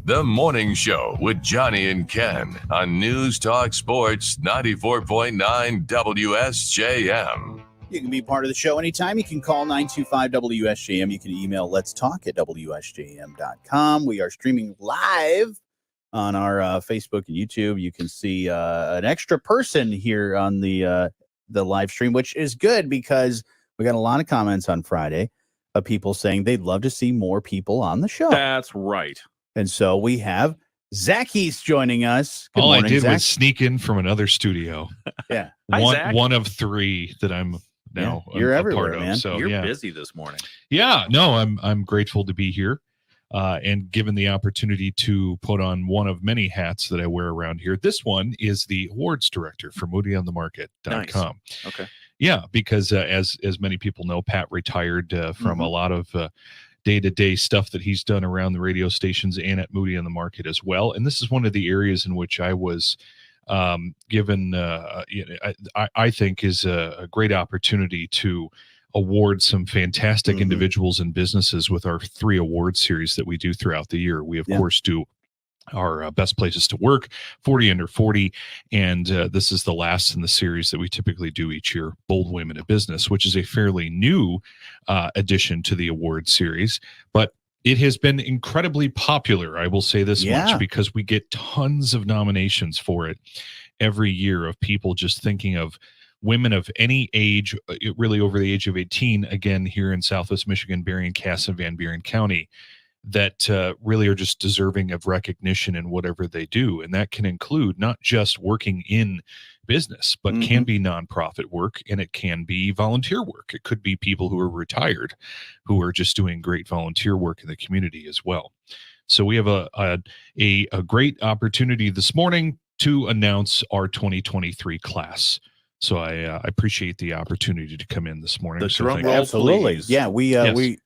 The Morning Show with Johnny and Ken on News Talk Sports 94.9 WSJM. You can be part of the show anytime. You can call 925-WSJM. You can email let's talk at WSJM.com. We are streaming live on our Facebook and YouTube. You can see an extra person here on the live stream, which is good because we got a lot of comments on Friday of people saying they'd love to see more people on the show. That's right. And so we have Zack joining us. Good All morning, I did Zack. was sneak in from another studio. Yeah. Hi, Zack. One of three that I'm now you're a everywhere, part of. man. So You're busy this morning. Yeah, no, I'm grateful to be here. And given the opportunity to put on one of many hats that I wear around here. This one is the awards director for MoodyOnTheMarket.com. Nice. Okay. Yeah, because as many people know, Pat retired from a lot of day-to-day stuff that he's done around the radio stations and at Moody on the Market as well. And this is one of the areas in which I was given, I think, is a great opportunity to award some fantastic individuals and businesses with our 3 award series that we do throughout the year. We, of course, do our best places to work, 40 under 40, and this is the last in the series that we typically do each year, Bold Women of Business, which is a fairly new addition to the award series, but it has been incredibly popular, I will say this much, because we get tons of nominations for it every year of people just thinking of women of any age, really over the age of 18, again, here in Southwest Michigan, Berrien, Cass, and Van Buren County, that really are just deserving of recognition in whatever they do. And that can include not just working in business, but can be nonprofit work, and it can be volunteer work. It could be people who are retired, who are just doing great volunteer work in the community as well. So we have a great opportunity this morning to announce our 2023 class. So I appreciate the opportunity to come in this morning. The so drum roll, Absolutely. please. Yeah,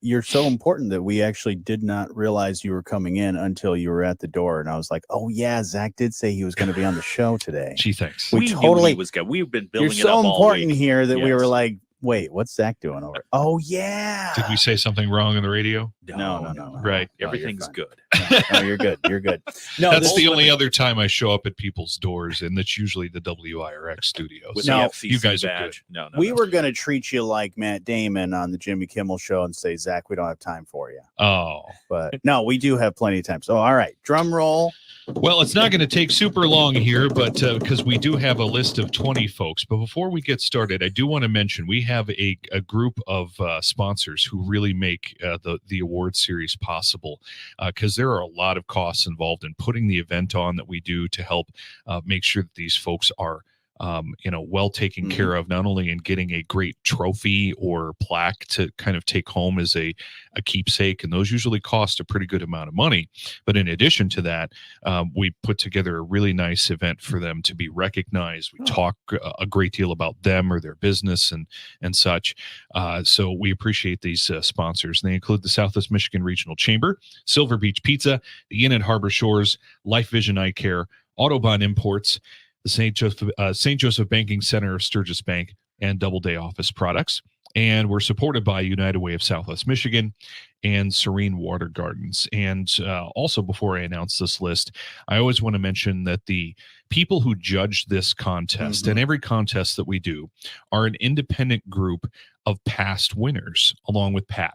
you're so important that we actually did not realize you were coming in until you were at the door. And I was like, oh yeah, Zack did say he was going to be on the show today. Gee, thanks. We totally was good. We've been building You're it up so all important week. here that we Yes. were like, wait, what's Zack doing over? Oh yeah. Did we say something wrong on the radio? No. Right. Everything's good. good. No, you're good. You're good. No, That's this- the only other time I show up at people's doors, and that's usually the WIRX studios. With No, the FCC you guys are badge. No. we were going to treat you like Matt Damon on the Jimmy Kimmel show and say, Zack, we don't have time for you. Oh, But no, we do have plenty of time. So, all right, drum roll. well, it's not going to take super long here, but because we do have a list of 20 folks. But before we get started, I do want to mention we have a group of sponsors who really make the award series possible, because there are a lot of costs involved in putting the event on that we do to help make sure that these folks are well taken care of, not only in getting a great trophy or plaque to kind of take home as a keepsake, and those usually cost a pretty good amount of money. But in addition to that, we put together a really nice event for them to be recognized. We talk a great deal about them or their business and such. So we appreciate these sponsors. And they include the Southwest Michigan Regional Chamber, Silver Beach Pizza, the Inn at Harbor Shores, Life Vision Eye Care, Autobahn Imports, the St. Joseph Banking Center of Sturgis Bank, and Doubleday Office Products. And we're supported by United Way of Southwest Michigan and Serene Water Gardens. And also, before I announce this list, I always want to mention that the people who judge this contest and every contest that we do are an independent group of past winners, along with Pat.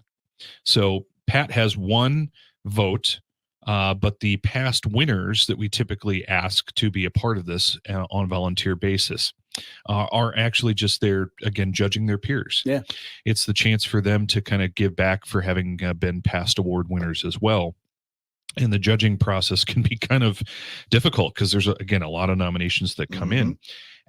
So Pat has one vote, but the past winners that we typically ask to be a part of this on a volunteer basis are actually just there, again, judging their peers. Yeah. It's the chance for them to kind of give back for having been past award winners as well. And the judging process can be kind of difficult because there's, again, a lot of nominations that come in.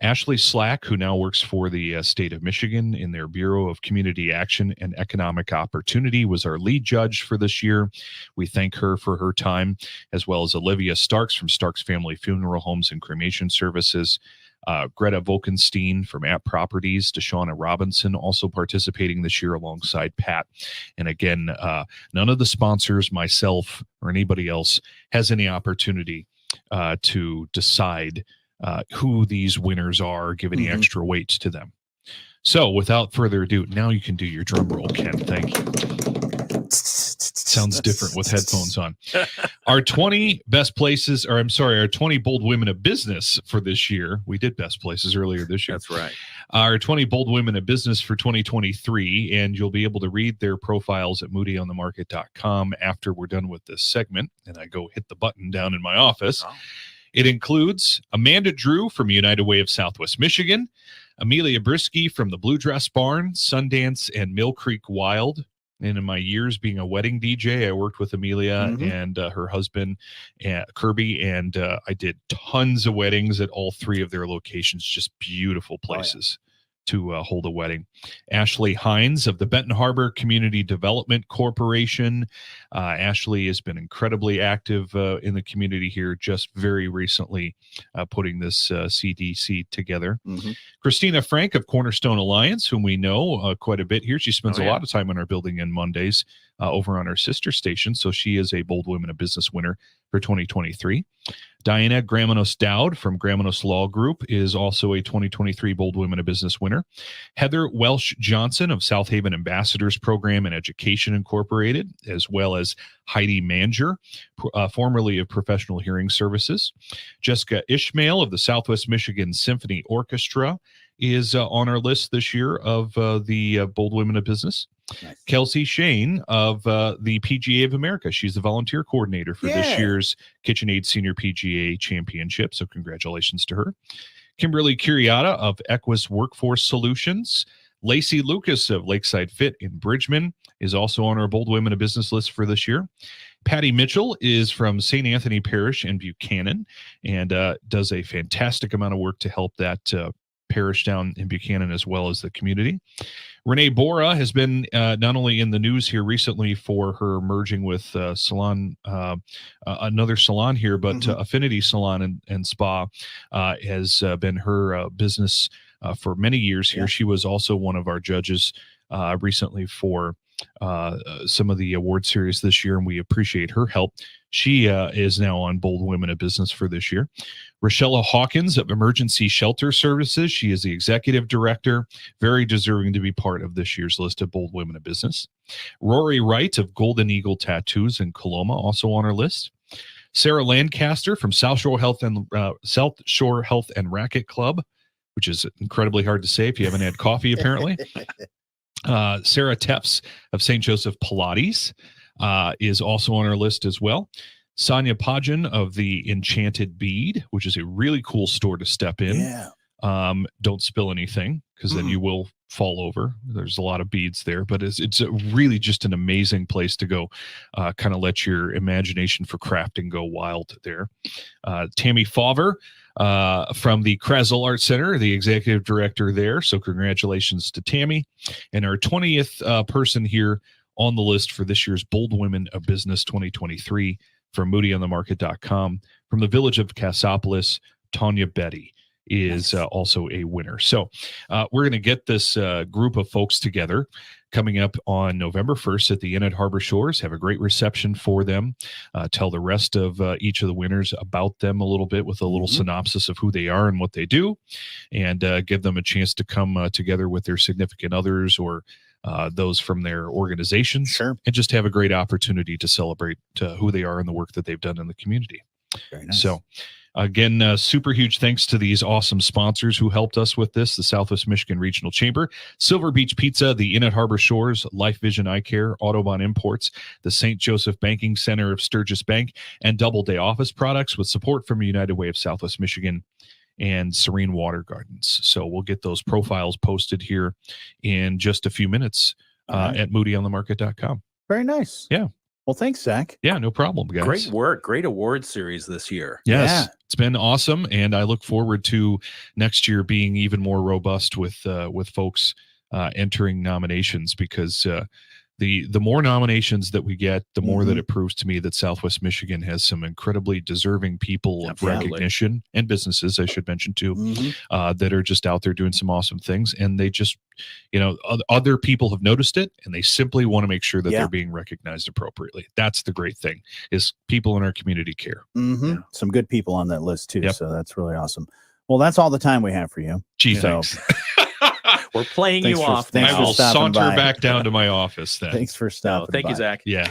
Ashley Slack, who now works for the state of Michigan in their Bureau of Community Action and Economic Opportunity, was our lead judge for this year. We thank her for her time, as well as Olivia Starks from Starks Family Funeral Homes and Cremation Services, Greta Volkenstein from App Properties, Deshauna Robinson also participating this year alongside Pat. And again, none of the sponsors, myself, or anybody else has any opportunity to decide who these winners are, give any extra weight to them. So without further ado, now you can do your drum roll, Ken. Thank you. sounds different with headphones on. Our 20 best places, or I'm sorry, our 20 bold women of business for this year. We did best places earlier this year. That's right. Our 20 bold women of business for 2023, and you'll be able to read their profiles at moodyonthemarket.com after we're done with this segment, and I go hit the button down in my office. Oh. It includes Amanda Drew from United Way of Southwest Michigan, Amelia Brisky from the Blue Dress Barn, Sundance, and Mill Creek Wild. And in my years being a wedding DJ, I worked with Amelia and her husband, Kirby, and I did tons of weddings at all three of their locations. Just beautiful places to hold a wedding. Ashley Hines of the Benton Harbor Community Development Corporation. Ashley has been incredibly active in the community here, just very recently putting this CDC together. Christina Frank of Cornerstone Alliance, whom we know quite a bit here. She spends a lot of time on our building on Mondays over on our sister station. So she is a Bold Women of Business winner for 2023. Diana Gramenos Dowd from Gramenos Law Group is also a 2023 Bold Women of Business winner. Heather Welsh Johnson of South Haven Ambassadors Program and Education Incorporated, as well as Heidi Manger, formerly of Professional Hearing Services. Jessica Ishmael of the Southwest Michigan Symphony Orchestra is on our list this year of the Bold Women of Business. Nice. Kelsey Shane of the PGA of America. She's the volunteer coordinator for this year's KitchenAid Senior PGA Championship. So congratulations to her. Kimberly Curiata of Equus Workforce Solutions. Lacey Lucas of Lakeside Fit in Bridgman is also on our Bold Women of Business list for this year. Patty Mitchell is from St. Anthony Parish in Buchanan and does a fantastic amount of work to help that parish down in Buchanan as well as the community. Renee Bora has been not only in the news here recently for her merging with another salon here, but Affinity Salon and Spa has been her business for many years here. She was also one of our judges recently for some of the award series this year, and we appreciate her help. She is now on Bold Women of Business for this year. Rochella Hawkins of Emergency Shelter Services. She is the executive director, very deserving to be part of this year's list of Bold Women of Business. Rory Wright of Golden Eagle Tattoos in Coloma, also on our list. Sarah Lancaster from South Shore Health and Racket Club, which is incredibly hard to say if you haven't had coffee, apparently. Sarah Tefts of St. Joseph Pilates is also on our list as well. Sonia Pajan of the Enchanted Bead, which is a really cool store to step in. Don't spill anything because then you will fall over. There's a lot of beads there, but it's really just an amazing place to go kind of let your imagination for crafting go wild there. Tammy Fauver from the Krasel Art Center, the executive director there. So congratulations to Tammy. And our 20th person here on the list for this year's Bold Women of Business 2023 from moodyonthemarket.com. From the village of Cassopolis, Tanya Betty is also a winner. So we're going to get this group of folks together coming up on November 1st at the Inn at Harbor Shores. Have a great reception for them. Tell the rest of each of the winners about them a little bit with a little synopsis of who they are and what they do, and give them a chance to come together with their significant others or those from their organizations, and just have a great opportunity to celebrate who they are and the work that they've done in the community. Very nice. So again, super huge thanks to these awesome sponsors who helped us with this: the Southwest Michigan Regional Chamber, Silver Beach Pizza, the Inn at Harbor Shores, Life Vision Eye Care, Autobahn Imports, the St. Joseph Banking Center of Sturgis Bank, and Doubleday Office Products, with support from United Way of Southwest Michigan and Serene Water Gardens. So we'll get those profiles posted here in just a few minutes at moodyonthemarket.com. Very nice. Yeah. Well, thanks, Zach. Yeah, no problem, guys. Great work. Great award series this year. Yes, it's been awesome, and I look forward to next year being even more robust with folks entering nominations, because the more nominations that we get, the more that it proves to me that Southwest Michigan has some incredibly deserving people of recognition, and businesses, I should mention too, that are just out there doing some awesome things. And they just, other people have noticed it, and they simply want to make sure that they're being recognized appropriately. That's the great thing, is people in our community care. Some good people on that list too. So that's really awesome. Well, that's all the time we have for you. Gee, thanks. We're playing you off. I will saunter back down to my office then. Thanks for stopping Thank you, by. Zach. Yeah.